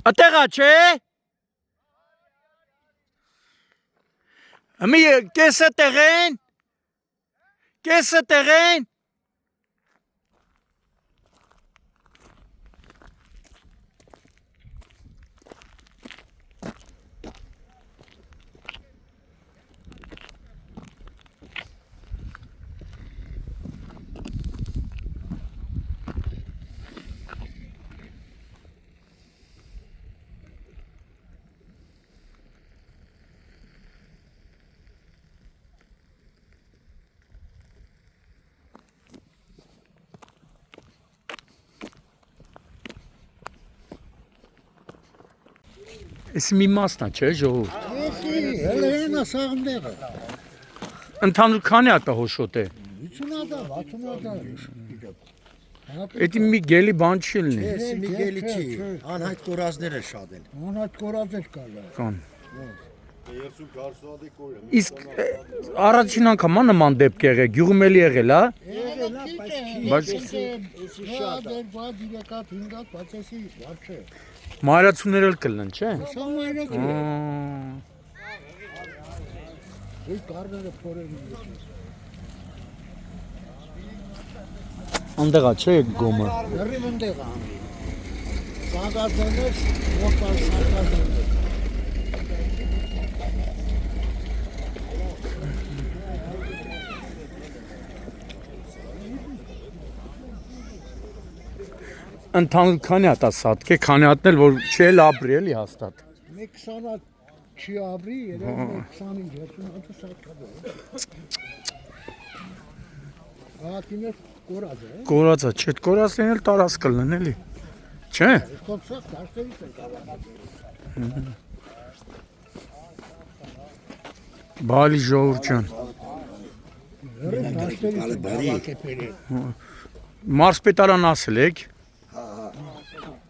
Ատեղա չէ։ Մի կեսը տեղեն։ Կեսը տեղեն։ Ես մի մասնա չէ ժողով։ Հələ հենա սաղնդեղը։ Ընդհանուր քանի հատ է հոշոտ է։ 50 հատ, 60 հատ։ Էդի մի գելի բան չի լինի։ Ես մի գելի չի, անհայտ կորազները շատ են։ Անհատ կորածեր կար։ Կան։ Իսկ առաջին անգամ նման դեպք եղել, գյուղում էլի եղել, հա։ Բայց շատ է, բայց 3 հատ, 5 հատ, բայց էսի լավ չէ։ մայրացուներ էլ կլնեն, չէ։ Սա մայրացու է։ Ոյ կարները փորեն։ Անդեղա չէ գոմը։ Դեռ ընդեղ անի։ Սաղազներ, ողբալ սաղազներ։ Ընդհանուր քանի հատ է սատկե, քանի հատն էլ որ չել ապրի էլի հաստատ։ Մի 20 հատ չի ապրի, երևի 25 30 հատ սատկա։ Ահատիներ կորած է։ Կորած է, չէ, կորածն էլ տարած կլնեն էլի։ Չէ։ Կոնցերտ դաշտերից է կավակած։ Բալի ժողովուրդ ջան։ Դաշտերից է կավակեպեր է։ Մարսպետարան ասել եք։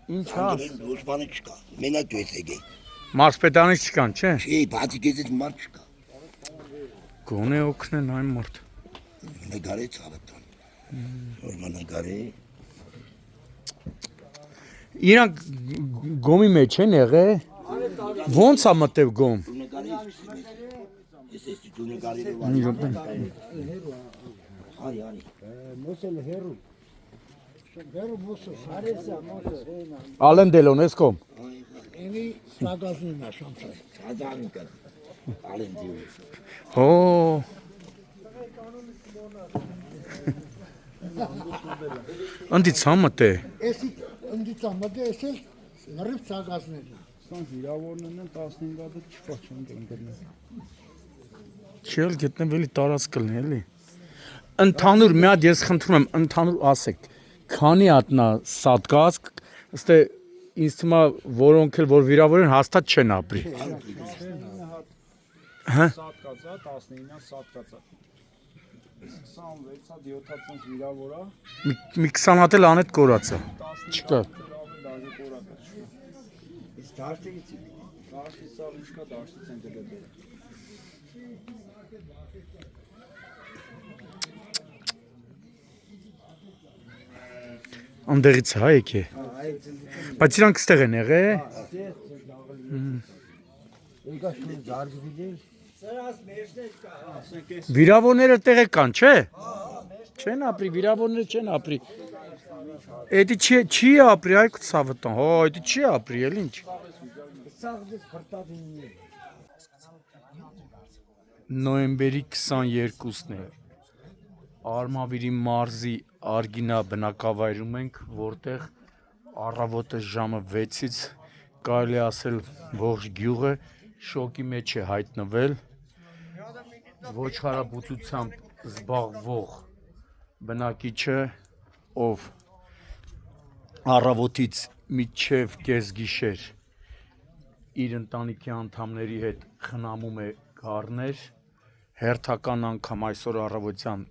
Ինչ հա։ Ոչ բանը չկա, մենակ դու ես եկել։ Մարսպետարանից չկան, չէ։ Չի, բացի քեզից մարդ չկա։ Գոնե օգնեն այն մարդ։ Նկարի ցավտան։ Որ նկարի։ Իրանք գոմի մեջ են եղել։ Ոնց է մտել գոմ։ Դու նկարի։ Ես դու նկարի։ Արի, արի։ Մոսել հերու։ Հերու մոսել, արեսա մոսել, հենա։ Ալենդելոն ես կոմ։ Էնի սագազնին է շամսա։ Ցածան կա։ Ալենտի։ Հո։ Անդի ցամտե։ Էսի ընդիծա մտե էսել լրիվ սագազներն է։ Սան վիրավորներն են 15 հատը չկա չեն գտնվել։ Չել գտնվելի տարած կլնի էլի։ Ընդհանուր մի հատ ես խնդրում եմ, ընդհանուր ասեք, քանի հատնա սատկած, ըստ է ինձ թվում է որոնք էլ որ վիրավոր են հաստատ չեն ապրի։ Հա։ Սատկացա 19-ը սատկացա։ 26-ը 7-ից վիրավորա։ Մի 20 հատ էլ անետ կորած է։ Չկա։ Դաժե կորակը։ Իսկ դաշտից Դաշտի սա ինչ կա դաշտից են դրել։ Անդեղից հա եկե։ Բայց իրանք ստեղ են եղել։ Վիրավորները տեղը կան, չէ։ Չեն ապրի, վիրավորները չեն ապրի։ Էդի չի ապրի, այ ցավտան։ Հո, էդի չի ապրի, էլ ինչ։ Նոյեմբերի 22-ն է։ Արմավիրի մարզի Արգինա բնակավայրում ենք, որտեղ առավոտը ժամը 6-ից կարելի ասել ողջ գյուղը շոկի մեջ է հայտնվել։ Ոչխարաբուծությամբ զբաղվող բնակիչը, ով առավոտից մինչև կեսգիշեր իր ընտանիքի անդամների հետ խնամում է գառներ, հերթական անգամ այսօր առավոտյան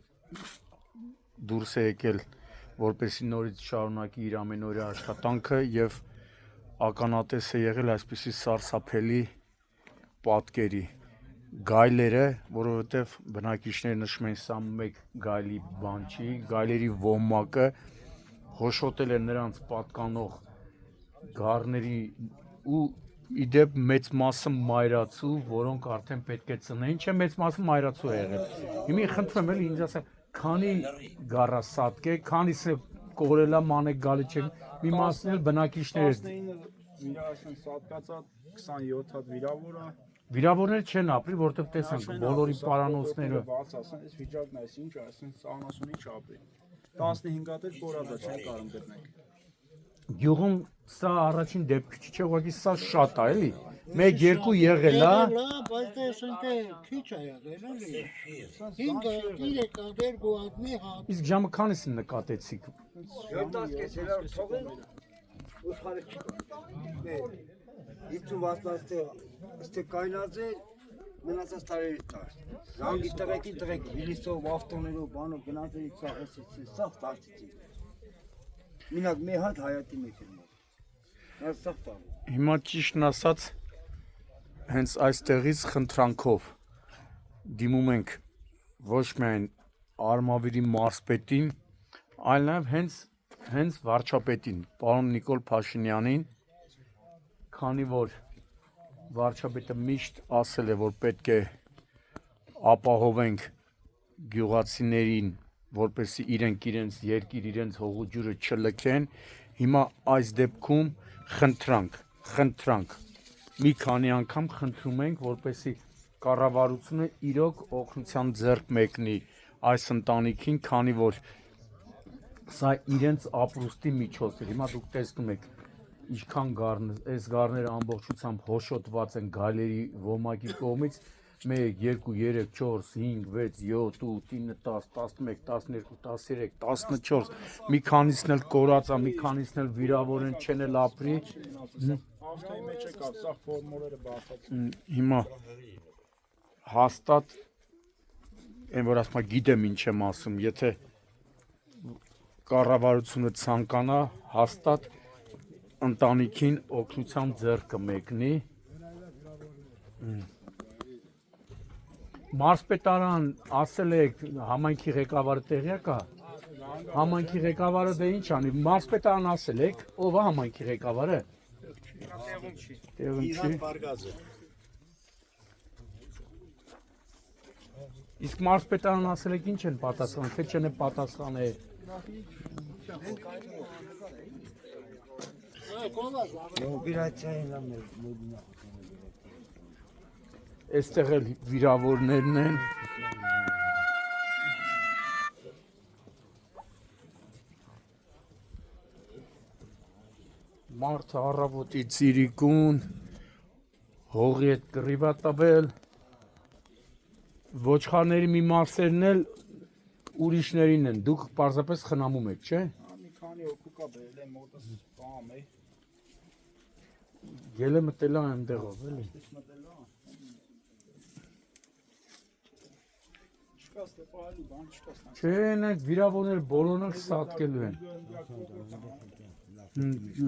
դուրս է եկել, որպեսզի նորից շարունակի իր ամենօրյա աշխատանքը եւ ականատես է եղել այսպիսի սարսափելի պատկերի։ Գայլերը, որովհետեւ բնակիչները նշում են սա մեկ գայլի բան չի, գայլերի ոմակը հոշոտել է նրանց պատկանող գառների ու իդեպ մեծ մասը մայրացու, որոնք արդեն պետք է ծնեին, չէ մեծ մասը մայրացու է եղել։ Հիմա խնդրում եմ էլի ինձ ասա, քանի գարասատկ է, քանիսը կորելա մանեք գալի չէ, մի մասն էլ բնակիչներ 19 վիրասն սատկացած 27 հատ վիրավորը վիրավորներ չեն ապրի, որտեղ տեսանք բոլորի պարանոցները։ բաց ասեն, այս վիճակն է, ինչ է, ասեն սաղնասուն ինչ ապրի։ 15 հատ էլ կորած է, չեն կարող գտնենք։ Գյուղում սա առաջին դեպքը չէ, ուղղակի սա շատ է, էլի։ 1-2 եղել է։ բայց տեսնք քիչ է եղել էլի։ 5-3 դեր գոհատնի հատ։ Իսկ ժամը քանիսին նկատեցիք։ 7-10 կես հելար թողել ուշխարը չկա։ Իսկ ստե կայնած է մնացած տարերի տար։ Զանգի տղեկին վիլիսով, ավտոներով, բանով գնացել սա տարծիցի։ Մինակ մի հատ հայատի մեջ եմ։ Նա սա տար։ Հիմա ճիշտն ասած հենց այստեղից խնդրանքով դիմում ենք ոչ միայն Արմավիրի մարզպետին, այլ նաև հենց վարչապետին, պարոն Նիկոլ Փաշինյանին, քանի որ վարչապետը միշտ ասել է, որ պետք է ապահովենք գյուղացիներին, որպեսզի իրենք իրենց երկիր, իրենց հողու ջուրը չլքեն, հիմա այս դեպքում խնդրանք, մի քանի անգամ խնդրում ենք, որպեսզի կառավարությունը իրոք օգնության ձեռք մեկնի այս ընտանիքին, քանի որ սա իրենց ապրուստի միջոց է։ Հիմա դուք տեսնում եք ինչքան գառներ, այս գառները ամբողջությամբ հոշոտված են գայլերի ոմակի կողմից 1, 2, 3, 4, 5, 6, 7, 8, 9, 10, 11, 12, 13, 14, մի քանիսն էլ կորած է, մի քանիսն էլ վիրավոր են, չեն էլ ապրի։ Ավտոյի մեջ եկավ, սա ֆորմուլերը բացացին։ Հիմա հաստատ այն որ ասում գիտեմ ինչ եմ ասում, եթե կառավարությունը ցանկանա, հաստատ ընտանիքին օգնության ձեռքը մեկնի։ Մարզպետարան ասել եք համայնքի ղեկավարը տեղյակ է։ Համայնքի ղեկավարը դե ինչ անի։ Մարզպետարան ասել եք, ով է համայնքի ղեկավարը։ Տեղում չի։ Իսկ մարզպետարան ասել եք ինչ են պատասխան, թե չեն պատասխանել։ Այստեղ էլ վիրավորներն են։ Մարդը առավոտի ծիրիկուն, հողի հետ կռիվա տվել, ոչխարների մի մասերն էլ ուրիշներին են, դուք պարզապես խնամում եք, չէ։ Մի քանի հոգու կա բերել եմ մոտս բամ է։ Գելը մտել է այնտեղով, էլի։ Չկա ստեպահալու բան, չկա ստան։ Չէ, այդ վիրավորները բոլորն էլ սատկելու են։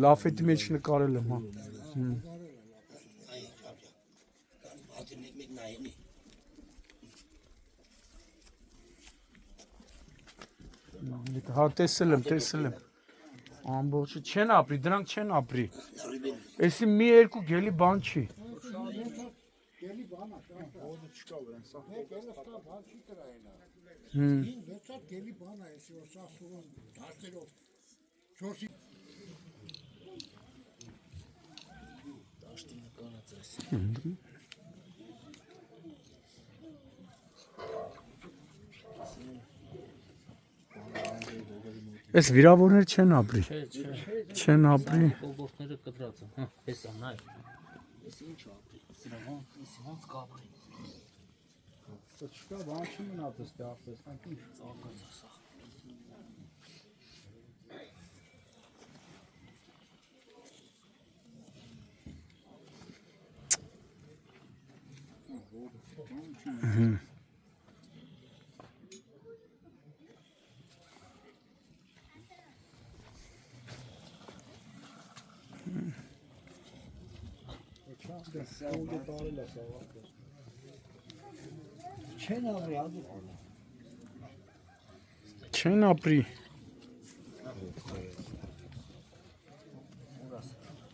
Լաֆետի մեջ նկարել եմ, հա։ Հա, տեսել եմ։ Ամբողջը չեն ապրի, դրանք չեն ապրի։ Էսի մի երկու գելի բան չի։ Գելի բան է, Ոդը չկա վրան, սա բան չի կրայինա։ 5-6 գելի բան է, էսի որ սա սուրան դաստերով 4-ի Այս վիրավորներ չեն ապրի։ Չեն ապրի։ Կողբորտները կտրած են, հա, հեսա նայ։ Ես ինչ ապրի, սրա ոնց կապրի։ չկա, բան չի մնացել ստե ապրեսնանք ինչ Ծաղկած է սա։ Չեն ապրի։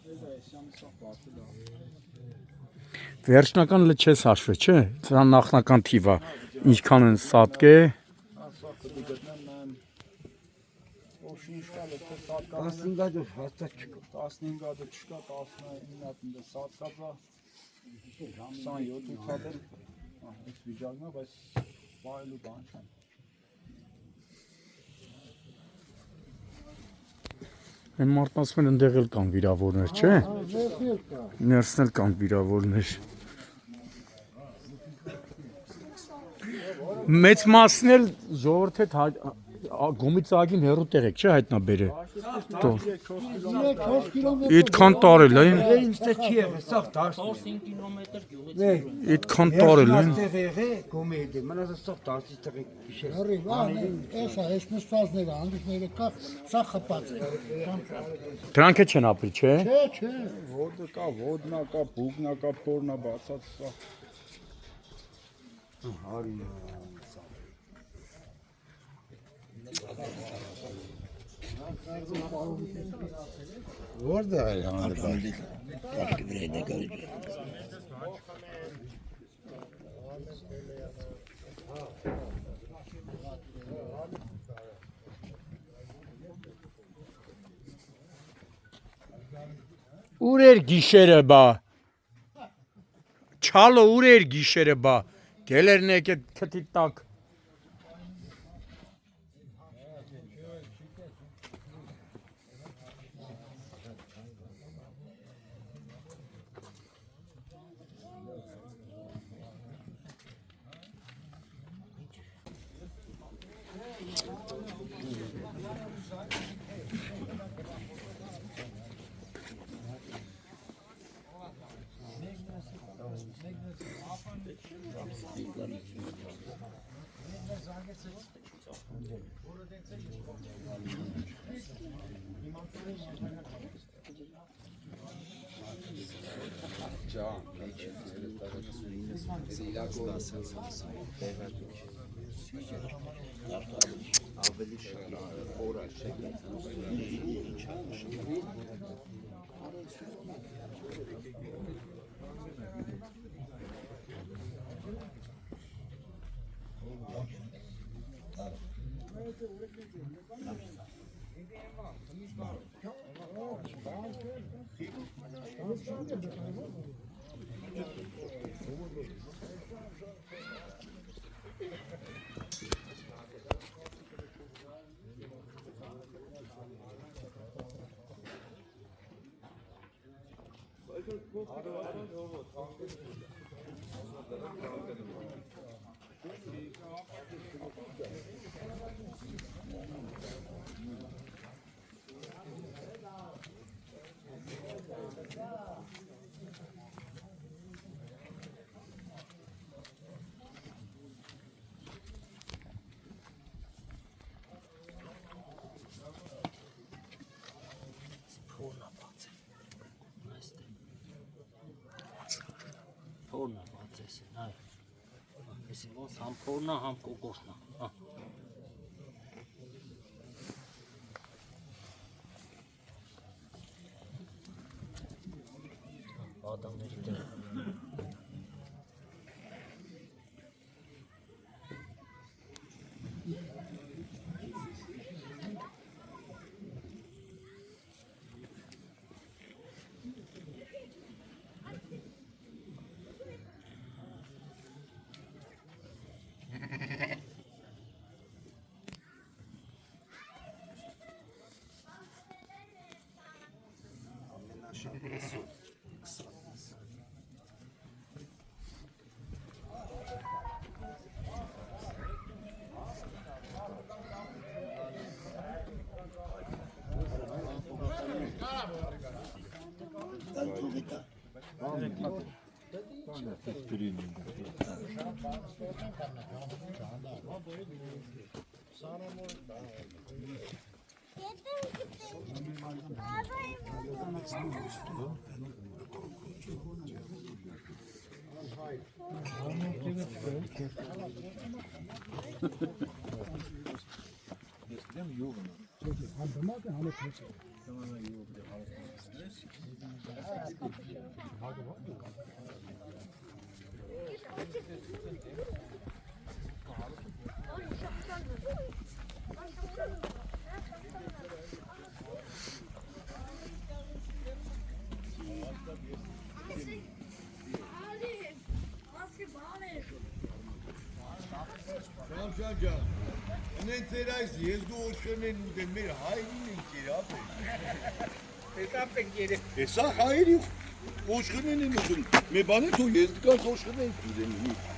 Էս այսյանը սա բացի լավ։ Վերջնական լճես հաշվը, չէ։ Սա նախնական թիվա։ Ինչքան են սատկե։ Ասա պետք է գտնեմ նայեմ։ Ոչինչ կա, թե սատկան 15 հատ հաստատ չկա։ 15 հատ չկա, 19 հատ ինձ սատկած է։ 27 հատ էլ այս վիճակն է, բայց բայելու բան չեմ։ Այն մարդն ասում են ընդեղ էլ կան վիրավորներ, չէ։ Վերցել կա։ Ներսն էլ կան վիրավորներ։ Մեծ մասն էլ ժողովուրդ հետ գոմից ագին հեռու տեղեք, չէ, հայտնաբերե։ 4 կիլոմետր։ Այդքան տարել են, Ինձ դե չի եղել, սա դաշտ։ 4-5 կիլոմետր գյուղից այդքան տարել են։ Տեղ եղե, գոմի հետ, մնացած սա դաշտի տեղ գիշեր։ Հրի, էսա, այս նստվածները, հանդիքները կա, սա խպած է։ Դրանք է չեն ապրի, չէ։ Չէ։ Ոտը կա, ոդնա կա, բուգնա կա, փորնա բացած սա։ Որտե՞ղ է համարը։ Ուր էր գիշերը բա։ Չալո ուր էր գիշերը բա։ Գելերն եկե քթի տակ։ Փորնա բացես են, այ։ Էսի ոնց համ փորնա, համ կոկոսնա, հա։ Բադամների տեղ։ Ջան, ընեն ծեր այս եզգու ոչխերներն ուտեն մեր հայրին են կերապ են։ Հեսա հայրի ոչխերներն են ուտեն, մեր բանը թո եզգկած ոչխերներ են ուտեն։